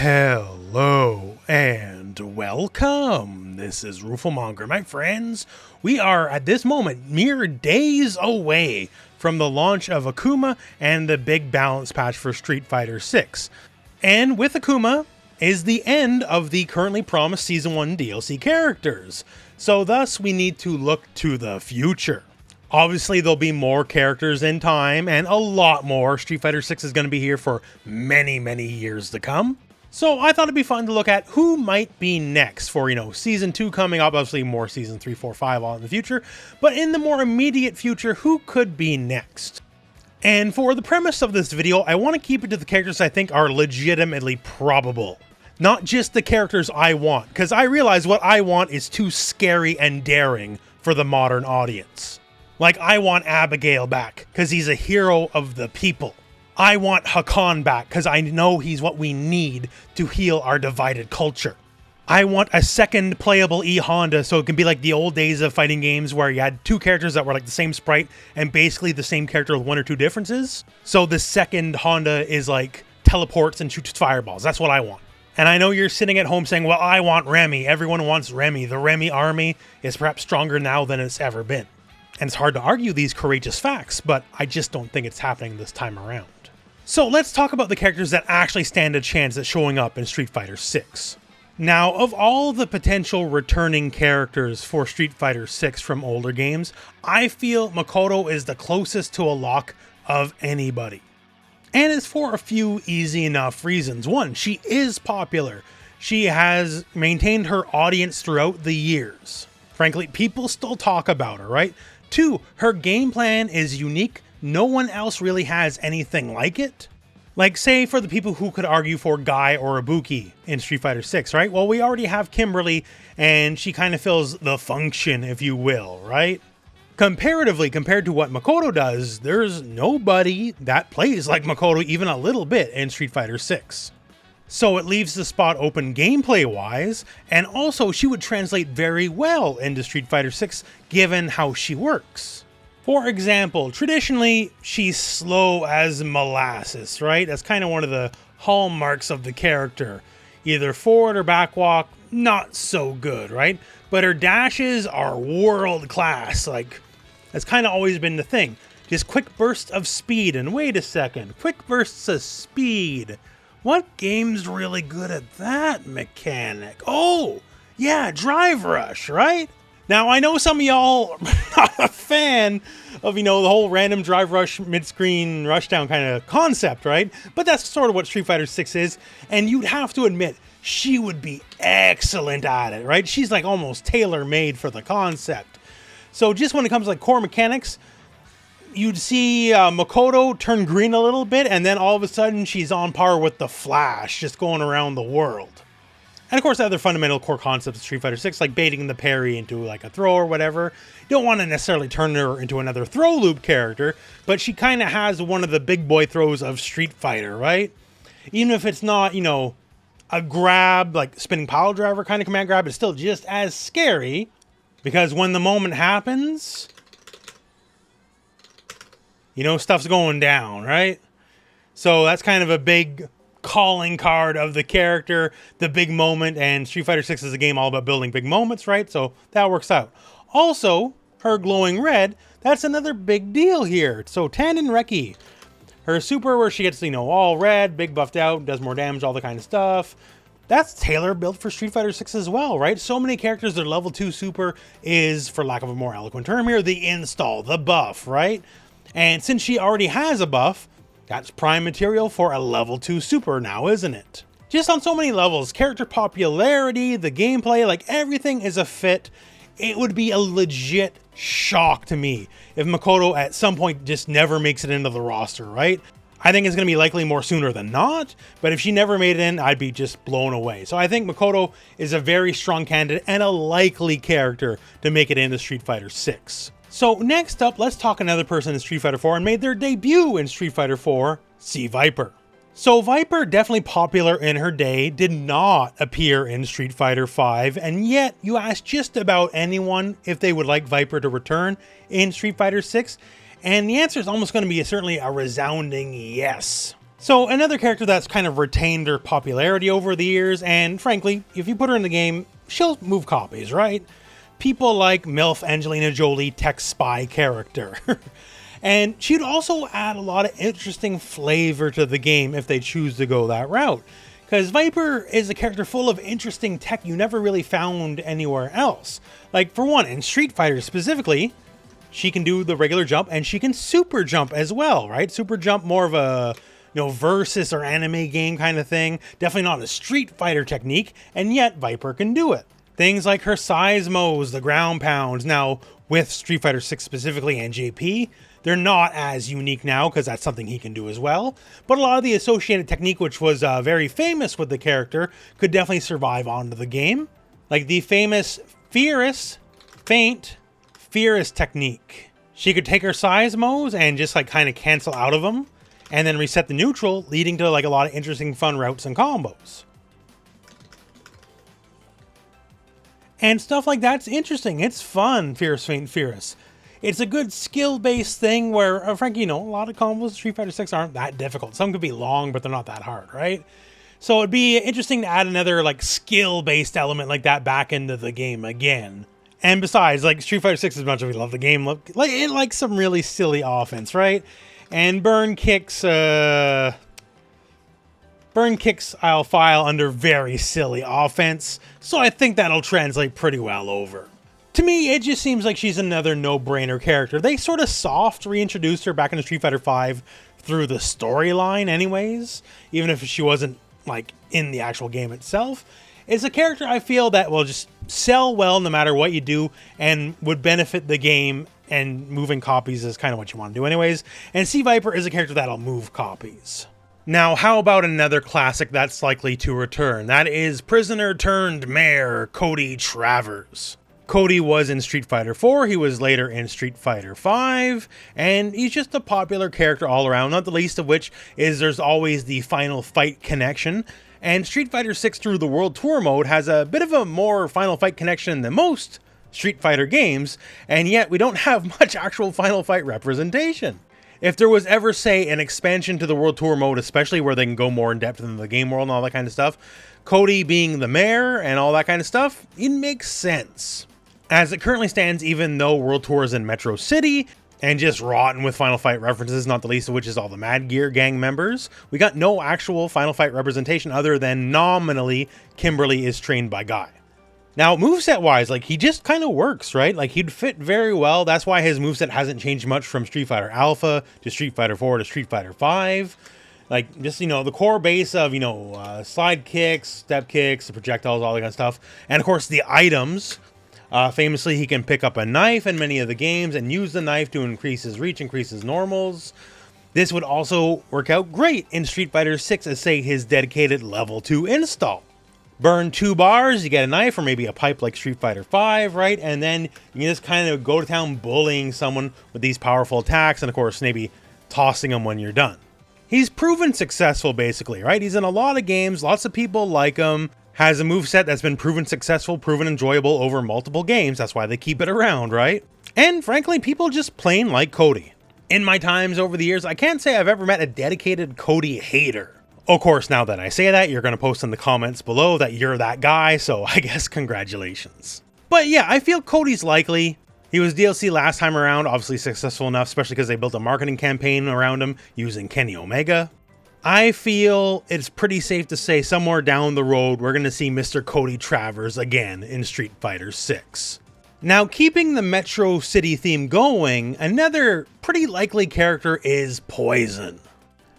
Hello and welcome. This is Rooflemonger, my friends. We are at this moment mere days away from the launch of Akuma and the big balance patch for Street Fighter 6. And with Akuma is the end of the currently promised Season 1 DLC characters. So thus we need to look to the future. Obviously, there'll be more characters in time, and a lot more. Street Fighter 6 is going to be here for many, many years to come. So I thought it'd be fun to look at who might be next for, Season 2 coming up, obviously more Season 3, 4, 5 all in the future. But in the more immediate future, who could be next? And for the premise of this video, I want to keep it to the characters I think are legitimately probable. Not just the characters I want, because I realize what I want is too scary and daring for the modern audience. Like, I want Abigail back, because he's a hero of the people. I want Hakan back, because I know he's what we need to heal our divided culture. I want a second playable E-Honda, so it can be like the old days of fighting games where you had two characters that were like the same sprite, and basically the same character with one or two differences. So the second Honda is like, teleports and shoots fireballs. That's what I want. And I know you're sitting at home saying, well, I want Remy. Everyone wants Remy. The Remy army is perhaps stronger now than it's ever been. And it's hard to argue these courageous facts, but I just don't think it's happening this time around. So let's talk about the characters that actually stand a chance at showing up in Street Fighter 6. Now, of all the potential returning characters for Street Fighter 6 from older games, I feel Makoto is the closest to a lock of anybody. And it's for a few easy enough reasons. One, she is popular. She has maintained her audience throughout the years. Frankly, people still talk about her, right? Two, her game plan is unique. No one else really has anything like it. Like, say, for the people who could argue for Guy or Ibuki in Street Fighter 6, right? Well, we already have Kimberly, and she kind of fills the function, if you will, right? Comparatively, compared to what Makoto does, there's nobody that plays like Makoto even a little bit in Street Fighter 6. So it leaves the spot open gameplay-wise, and also she would translate very well into Street Fighter 6 given how she works. For example, traditionally, she's slow as molasses, right? That's kind of one of the hallmarks of the character. Either forward or back walk, not so good, right? But her dashes are world class, like, that's kind of always been the thing. Just quick bursts of speed, and wait a second, quick bursts of speed. What game's really good at that mechanic? Oh, yeah, Drive Rush, right? Now, I know some of y'all are not a fan of, the whole random Drive Rush mid-screen rushdown kind of concept, right? But that's sort of what Street Fighter 6 is, and you'd have to admit, she would be excellent at it, right? She's like almost tailor-made for the concept. So just when it comes to like core mechanics, you'd see Makoto turn green a little bit, and then all of a sudden she's on par with the Flash, just going around the world. And of course, other fundamental core concepts of Street Fighter 6, like baiting the parry into like a throw or whatever. You don't want to necessarily turn her into another throw loop character, but she kind of has one of the big boy throws of Street Fighter, right? Even if it's not, a grab, like spinning pile driver kind of command grab, it's still just as scary, because when the moment happens, stuff's going down, right? So that's kind of a big calling card of the character, the big moment, and Street Fighter 6 is a game all about building big moments, right? So that works out. Also, her glowing red, that's another big deal here. So Tanden Reki, her super where she gets, all red, big buffed out, does more damage, all the kind of stuff. That's tailor-built for Street Fighter 6 as well, right? So many characters, their level 2 super is, for lack of a more eloquent term here, the install, the buff, right? And since she already has a buff, that's prime material for a level 2 super now, isn't it? Just on so many levels, character popularity, the gameplay, like everything is a fit. It would be a legit shock to me if Makoto at some point just never makes it into the roster, right? I think it's going to be likely more sooner than not, but if she never made it in, I'd be just blown away. So I think Makoto is a very strong candidate and a likely character to make it into Street Fighter 6. So next up, let's talk another person in Street Fighter 4 and made their debut in Street Fighter 4, C. Viper. So Viper, definitely popular in her day, did not appear in Street Fighter 5, and yet you ask just about anyone if they would like Viper to return in Street Fighter 6, and the answer is almost going to be certainly a resounding yes. So another character that's kind of retained her popularity over the years, and frankly, if you put her in the game, she'll move copies, right? People like MILF Angelina Jolie tech spy character. And she'd also add a lot of interesting flavor to the game if they choose to go that route. Because Viper is a character full of interesting tech you never really found anywhere else. Like, for one, in Street Fighter specifically, she can do the regular jump and she can super jump as well, right? Super jump, more of a, versus or anime game kind of thing. Definitely not a Street Fighter technique, and yet Viper can do it. Things like her seismos, the ground pounds. Now, with Street Fighter 6 specifically and JP, they're not as unique now because that's something he can do as well. But a lot of the associated technique, which was very famous with the character, could definitely survive onto the game. Like the famous feint Fierce technique. She could take her seismos and just like kind of cancel out of them and then reset the neutral, leading to like a lot of interesting fun routes and combos. And stuff like that's interesting. It's fun, Fierce Feint Fierce. It's a good skill-based thing where, frankly, a lot of combos in Street Fighter 6 aren't that difficult. Some could be long, but they're not that hard, right? So it'd be interesting to add another like skill-based element like that back into the game again. And besides, like Street Fighter 6, as much as we love the game, it likes some really silly offense, right? And burn kicks I'll file under very silly offense, so I think that'll translate pretty well over. To me, it just seems like she's another no-brainer character. They sort of soft reintroduced her back into Street Fighter V through the storyline anyways, even if she wasn't like in the actual game itself. It's a character I feel that will just sell well no matter what you do and would benefit the game, and moving copies is kind of what you want to do anyways. And C Viper is a character that'll move copies. Now, how about another classic that's likely to return? That is prisoner turned mayor, Cody Travers. Cody was in Street Fighter 4, he was later in Street Fighter 5, and he's just a popular character all around, not the least of which is there's always the final fight connection. And Street Fighter 6 through the World Tour mode has a bit of a more final fight connection than most Street Fighter games, and yet we don't have much actual final fight representation. If there was ever, say, an expansion to the World Tour mode, especially where they can go more in depth in the game world and all that kind of stuff, Cody being the mayor and all that kind of stuff, it makes sense. As it currently stands, even though World Tour is in Metro City, and just rotten with Final Fight references, not the least of which is all the Mad Gear gang members, we got no actual Final Fight representation other than nominally Kimberly is trained by Guy. Now, moveset-wise, like, he just kind of works, right? Like, he'd fit very well. That's why his moveset hasn't changed much from Street Fighter Alpha to Street Fighter 4 to Street Fighter 5. Like, just, the core base of, slide kicks, step kicks, the projectiles, all that kind of stuff. And, of course, the items. Famously, he can pick up a knife in many of the games and use the knife to increase his reach, increase his normals. This would also work out great in Street Fighter 6 as, say, his dedicated level 2 install. Burn 2 bars, you get a knife or maybe a pipe like Street Fighter 5, right? And then you can just kind of go to town bullying someone with these powerful attacks and, of course, maybe tossing them when you're done. He's proven successful, basically, right? He's in a lot of games, lots of people like him. Has a moveset that's been proven successful, proven enjoyable over multiple games. That's why they keep it around, right? And frankly, people just plain like Cody. In my times over the years, I can't say I've ever met a dedicated Cody hater. Of course, now that I say that, you're going to post in the comments below that you're that guy, so I guess congratulations. But yeah, I feel Cody's likely. He was DLC last time around, obviously successful enough, especially because they built a marketing campaign around him using Kenny Omega. I feel it's pretty safe to say somewhere down the road we're going to see Mr. Cody Travers again in Street Fighter 6. Now, keeping the Metro City theme going, another pretty likely character is Poison.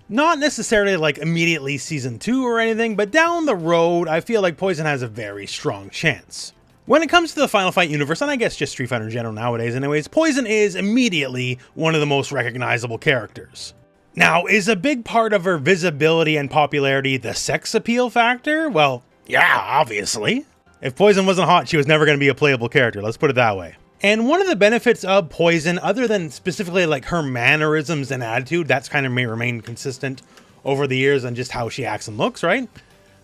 Not necessarily like immediately Season 2 or anything, but down the road I feel like Poison has a very strong chance. When it comes to the Final Fight universe, and I guess just Street Fighter in general nowadays anyways, Poison is immediately one of the most recognizable characters. Now, is a big part of her visibility and popularity the sex appeal factor? Well, yeah, obviously. If Poison wasn't hot, she was never going to be a playable character, let's put it that way. And one of the benefits of Poison, other than specifically like her mannerisms and attitude, that's kind of may remain consistent over the years and just how she acts and looks, right?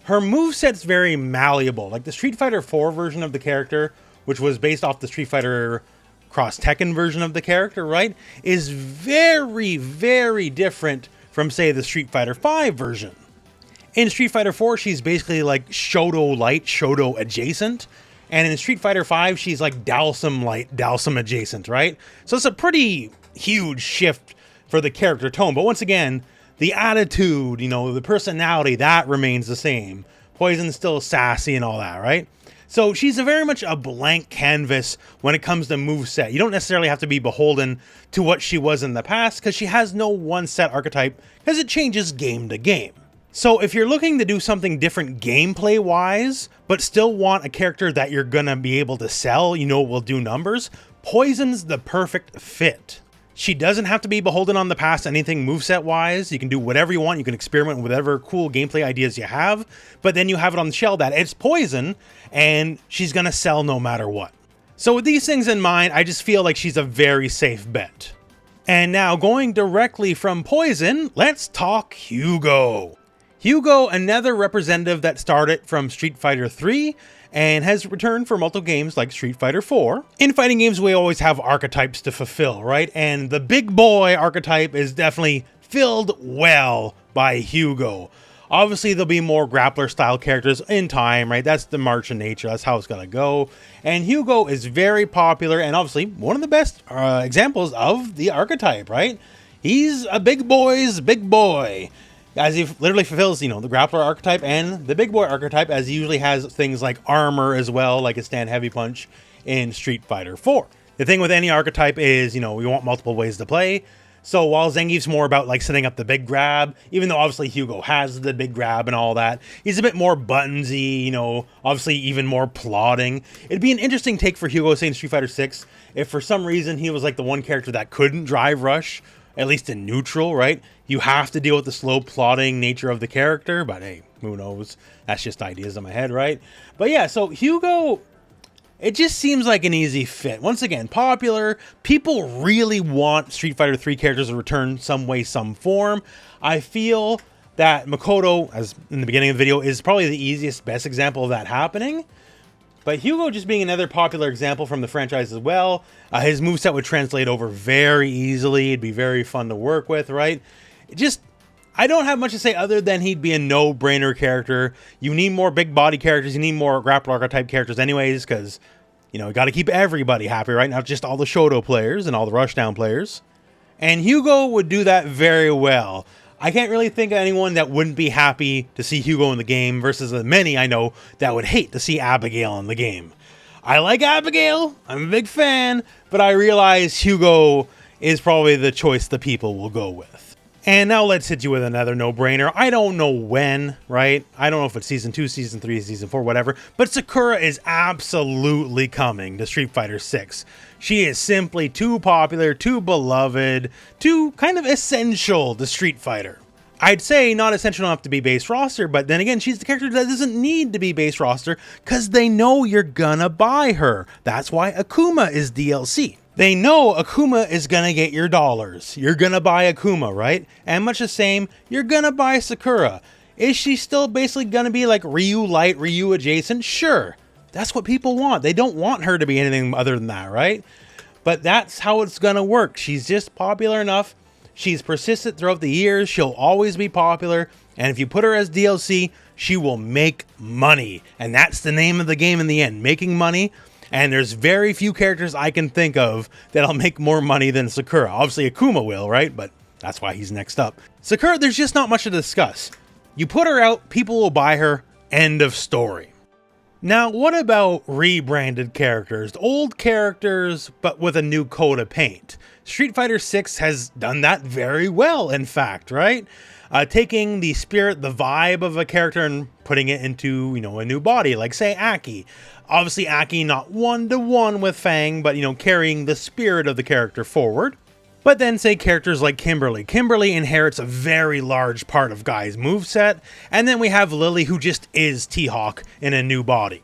Her moveset's very malleable. Like the Street Fighter 4 version of the character, which was based off the Street Fighter Cross Tekken version of the character, right, is very, very different from, say, the Street Fighter V version. In Street Fighter 4, she's basically like Shoto Light, Shoto adjacent. And in Street Fighter V, she's like Dhalsim Light, Dhalsim adjacent, right? So it's a pretty huge shift for the character tone. But once again, the attitude, you know, the personality, that remains the same. Poison's still sassy and all that, right? So she's very much a blank canvas when it comes to moveset. You don't necessarily have to be beholden to what she was in the past, because she has no one set archetype, because it changes game to game. So if you're looking to do something different gameplay wise, but still want a character that you're gonna be able to sell, you know, will do numbers, Poison's the perfect fit. She doesn't have to be beholden on the past, anything moveset wise. You can do whatever you want. You can experiment with whatever cool gameplay ideas you have, but then you have it on the shell that it's Poison and she's gonna sell no matter what. So with these things in mind, I just feel like she's a very safe bet. And now going directly from Poison, let's talk Hugo. Hugo, another representative that started from Street Fighter 3 and has returned for multiple games like Street Fighter 4. In fighting games, we always have archetypes to fulfill, right? And the big boy archetype is definitely filled well by Hugo. Obviously, there'll be more grappler style characters in time, right? That's the march of nature. That's how it's gonna go. And Hugo is very popular and obviously one of the best examples of the archetype, right? He's a big boy's big boy, as he literally fulfills, you know, the grappler archetype and the big boy archetype, as he usually has things like armor as well, like a stand heavy punch in Street Fighter 4. The thing with any archetype is, you know, we want multiple ways to play. So while Zangief's more about like setting up the big grab, even though obviously Hugo has the big grab and all that, he's a bit more buttonsy, you know, obviously even more plodding. It'd be an interesting take for Hugo, say in Street Fighter 6, if for some reason he was like the one character that couldn't drive rush, at least in neutral, right? You have to deal with the slow plodding nature of the character, but hey, who knows? That's just ideas in my head, right? But yeah, so Hugo, it just seems like an easy fit. Once again, popular. People really want Street Fighter 3 characters to return some way, some form. I feel that Makoto, as in the beginning of the video, is probably the easiest, best example of that happening. But Hugo just being another popular example from the franchise as well. His moveset would translate over very easily. It'd be very fun to work with, right? I don't have much to say other than he'd be a no-brainer character. You need more big body characters. You need more grappler archetype characters anyways, because, you know, you got to keep everybody happy, right? Not just all the Shoto players and all the Rushdown players. And Hugo would do that very well. I can't really think of anyone that wouldn't be happy to see Hugo in the game versus the many I know that would hate to see Abigail in the game. I like Abigail, I'm a big fan, but I realize Hugo is probably the choice the people will go with. And now let's hit you with another no-brainer. I don't know when, right? I don't know if it's Season 2, Season 3, Season 4, whatever, but Sakura is absolutely coming to Street Fighter 6. She is simply too popular, too beloved, too kind of essential to Street Fighter. I'd say not essential enough to be base roster, but then again, she's the character that doesn't need to be base roster because they know you're gonna buy her. That's why Akuma is DLC. They know Akuma is gonna get your dollars. You're gonna buy Akuma, right? And much the same, you're gonna buy Sakura. Is she still basically gonna be like Ryu Light, Ryu adjacent? Sure. That's what people want. They don't want her to be anything other than that, right? But that's how it's gonna work. She's just popular enough. She's persistent throughout the years. She'll always be popular. And if you put her as DLC, she will make money. And that's the name of the game in the end, making money. And there's very few characters I can think of that'll make more money than Sakura. Obviously Akuma will, right? But that's why he's next up. Sakura, there's just not much to discuss. You put her out, people will buy her. End of story. Now, what about rebranded characters? Old characters, but with a new coat of paint. Street Fighter 6 has done that very well, in fact, right? Taking the spirit, the vibe of a character and putting it into, you know, a new body, like say Aki. Obviously Aki not one-to-one with Fang, but, you know, carrying the spirit of the character forward. But then say characters like Kimberly. Kimberly inherits a very large part of Guy's moveset. And then we have Lily, who just is T-Hawk in a new body.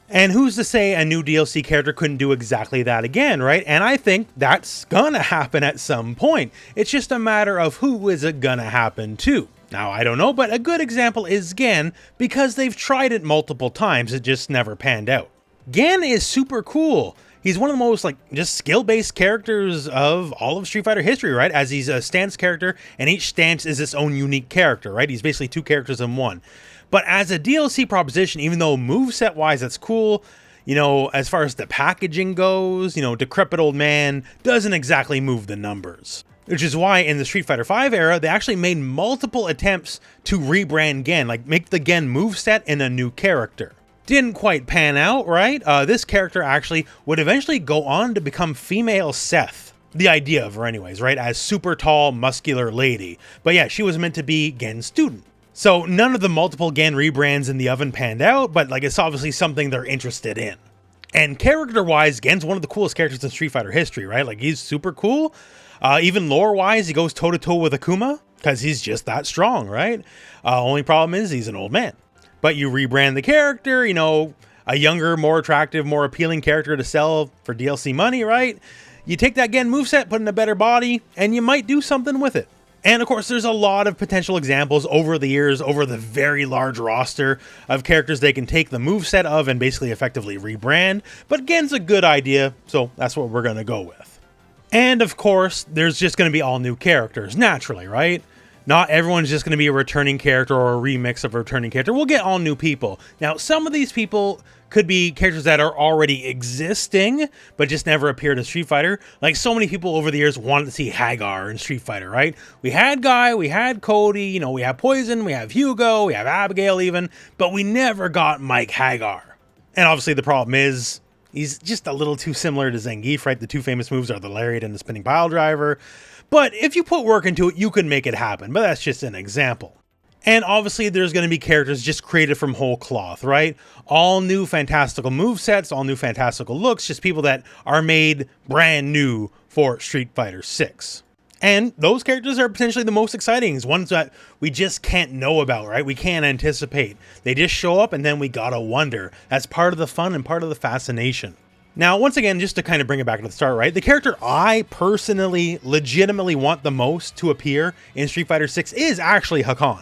And who's to say a new DLC character couldn't do exactly that again, right? And I think that's gonna happen at some point. It's just a matter of who is it gonna happen to. Now, I don't know, but a good example is Gen, because they've tried it multiple times, it just never panned out. Gen is super cool. He's one of the most, like, just skill-based characters of all of Street Fighter history, right? As he's a stance character, and each stance is its own unique character, right? He's basically 2 characters in one. But as a DLC proposition, even though moveset-wise that's cool, you know, as far as the packaging goes, you know, Decrepit Old Man doesn't exactly move the numbers. Which is why in the Street Fighter V era, they actually made multiple attempts to rebrand Gen, like make the Gen moveset in a new character. Didn't quite pan out, right? This character actually would eventually go on to become female Seth. The idea of her anyways, right? As super tall, muscular lady. But yeah, she was meant to be Gen's student. So none of the multiple Gen rebrands in the oven panned out, but like it's obviously something they're interested in. And character-wise, Gen's one of the coolest characters in Street Fighter history, right? Like he's super cool. Even lore-wise, he goes toe-to-toe with Akuma, because he's just that strong, right? Only problem is he's an old man. But you rebrand the character, you know, a younger, more attractive, more appealing character to sell for DLC money, right? You take that Gen moveset, put in a better body, and you might do something with it. And of course, there's a lot of potential examples over the years, over the very large roster of characters they can take the moveset of and basically effectively rebrand. But Gen's a good idea, so that's what we're going to go with. And of course, there's just going to be all new characters, naturally, right? Not everyone's just going to be a returning character or a remix of a returning character. We'll get all new people. Now, some of these people could be characters that are already existing, but just never appeared in Street Fighter. Like so many people over the years wanted to see Hagar in Street Fighter, right? We had Guy, we had Cody, you know, we have Poison, we have Hugo, we have Abigail even, but we never got Mike Hagar. And obviously the problem is, he's just a little too similar to Zangief, right? The 2 famous moves are the Lariat and the Spinning Pile Driver. But if you put work into it, you can make it happen. But that's just an example. And obviously, there's going to be characters just created from whole cloth, right? All new fantastical movesets, all new fantastical looks, just people that are made brand new for Street Fighter 6. And those characters are potentially the most exciting, ones that we just can't know about, right? We can't anticipate. They just show up and then we gotta wonder. That's part of the fun and part of the fascination. Now, once again, just to kind of bring it back to the start, right? The character I personally, legitimately want the most to appear in Street Fighter 6 is actually Hakan.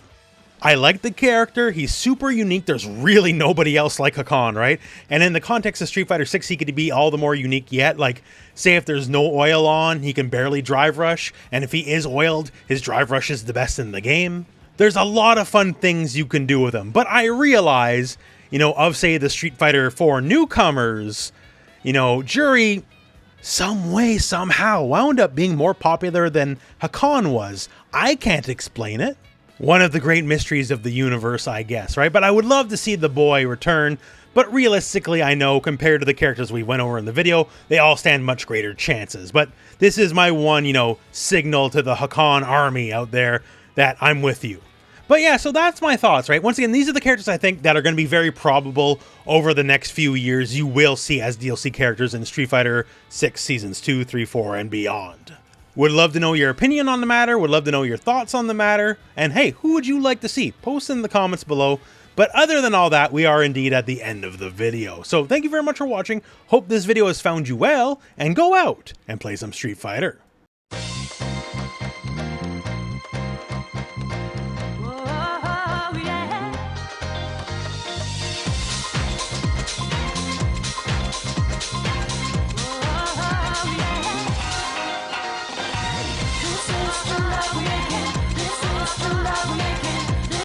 I like the character. He's super unique. There's really nobody else like Hakan, right? And in the context of Street Fighter 6, he could be all the more unique yet. Like, say if there's no oil on, he can barely drive rush. And if he is oiled, his drive rush is the best in the game. There's a lot of fun things you can do with him. But I realize, you know, of say the Street Fighter 4 newcomers, you know, Jury, some way, somehow, wound up being more popular than Hakan was. I can't explain it. One of the great mysteries of the universe, I guess, right? But I would love to see the boy return. But realistically, I know, compared to the characters we went over in the video, they all stand much greater chances. But this is my one, you know, signal to the Hakan army out there that I'm with you. But yeah, so that's my thoughts, right? Once again, these are the characters I think that are going to be very probable over the next few years you will see as DLC characters in Street Fighter 6 Seasons 2, 3, 4, and beyond. Would love to know your opinion on the matter, would love to know your thoughts on the matter, and hey, who would you like to see? Post in the comments below. But other than all that, we are indeed at the end of the video. So thank you very much for watching, hope this video has found you well, and go out and play some Street Fighter.